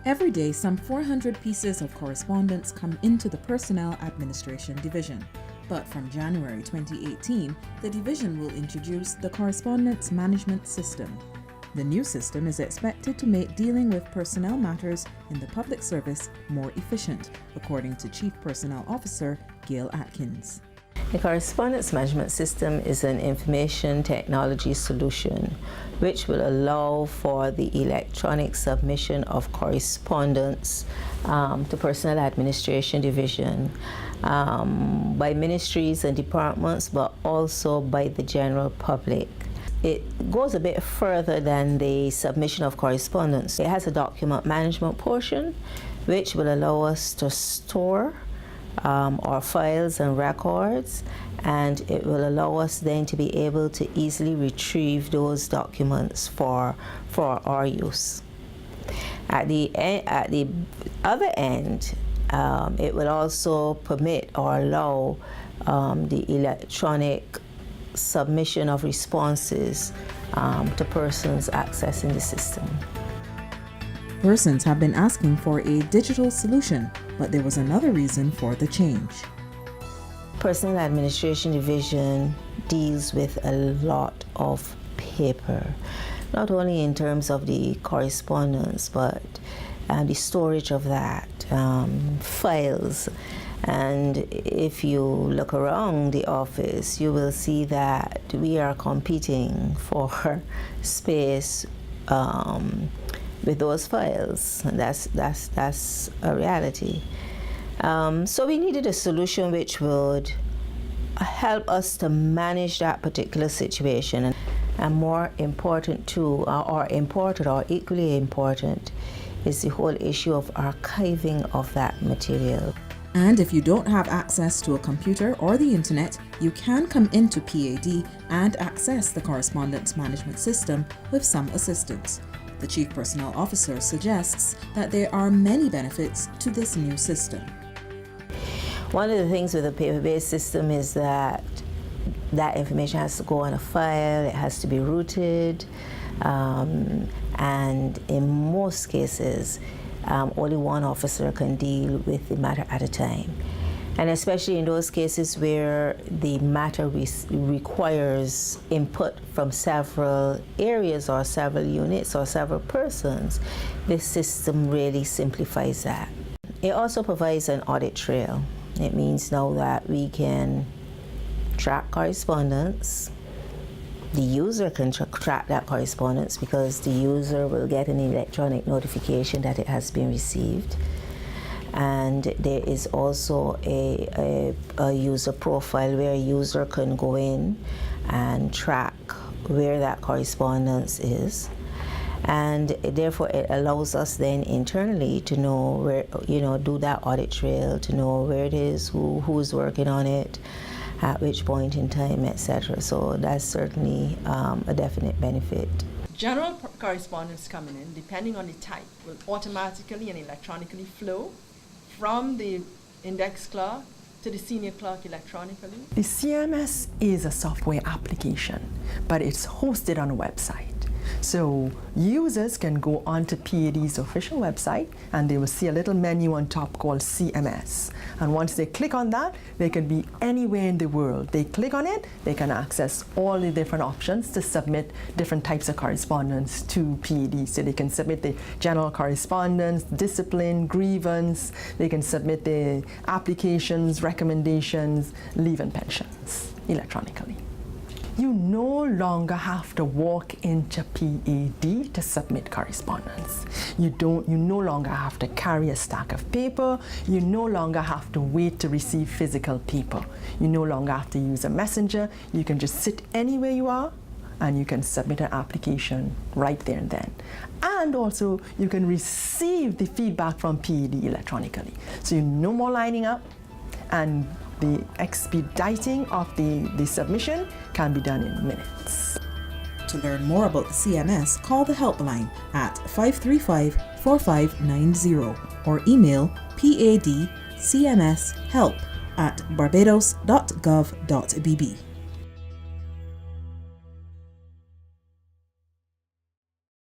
Every day, some 400 pieces of correspondence come into the Personnel Administration Division. But from January 2018, the division will introduce the Correspondence Management System. The new system is expected to make dealing with personnel matters in the public service more efficient, according to Chief Personnel Officer Gail Atkins. The Correspondence Management System is an information technology solution which will allow for the electronic submission of correspondence to Personnel Administration Division by ministries and departments, but also by the general public. It goes a bit further than the submission of correspondence. It has a document management portion which will allow us to store our files and records, and it will allow us then to be able to easily retrieve those documents for our use. At the other end, it will also permit or allow the electronic submission of responses to persons accessing the system. Persons have been asking for a digital solution, but there was another reason for the change. Personnel Administration Division deals with a lot of paper, not only in terms of the correspondence, but the storage of that, files. And if you look around the office, you will see that we are competing for space with those files. That's a reality. So we needed a solution which would help us to manage that particular situation. And more important too, or equally important, is the whole issue of archiving of that material. And if you don't have access to a computer or the internet, you can come into PAD and access the Correspondence Management System with some assistance. The Chief Personnel Officer suggests that there are many benefits to this new system. One of the things with a paper-based system is that information has to go on a file, it has to be rooted, and in most cases, only one officer can deal with the matter at a time. And especially in those cases where the matter requires input from several areas or several units or several persons, this system really simplifies that. It also provides an audit trail. It means now that we can track correspondence. The user can track that correspondence because the user will get an electronic notification that it has been received. And there is also a user profile where a user can go in and track where that correspondence is. And therefore it allows us then internally to know where, do that audit trail, to know where it is, who's working on it, at which point in time, etc. So that's certainly a definite benefit. General correspondence coming in, depending on the type, will automatically and electronically flow from the index clerk to the senior clerk electronically. The CMS is a software application, but it's hosted on a website. So users can go onto PAD's official website and they will see a little menu on top called CMS. And once they click on that, they can be anywhere in the world. They click on it, they can access all the different options to submit different types of correspondence to PAD. So they can submit the general correspondence, discipline, grievance, they can submit the applications, recommendations, leave and pensions electronically. You no longer have to walk into PAD to submit correspondence. You no longer have to carry a stack of paper. You no longer have to wait to receive physical paper. You no longer have to use a messenger. You can just sit anywhere you are and you can submit an application right there and then. And also you can receive the feedback from PAD electronically. So no more lining up, and the expediting of the submission can be done in minutes. To learn more about the CMS, call the helpline at 535-4590 or email padcmshelp@barbados.gov.bb.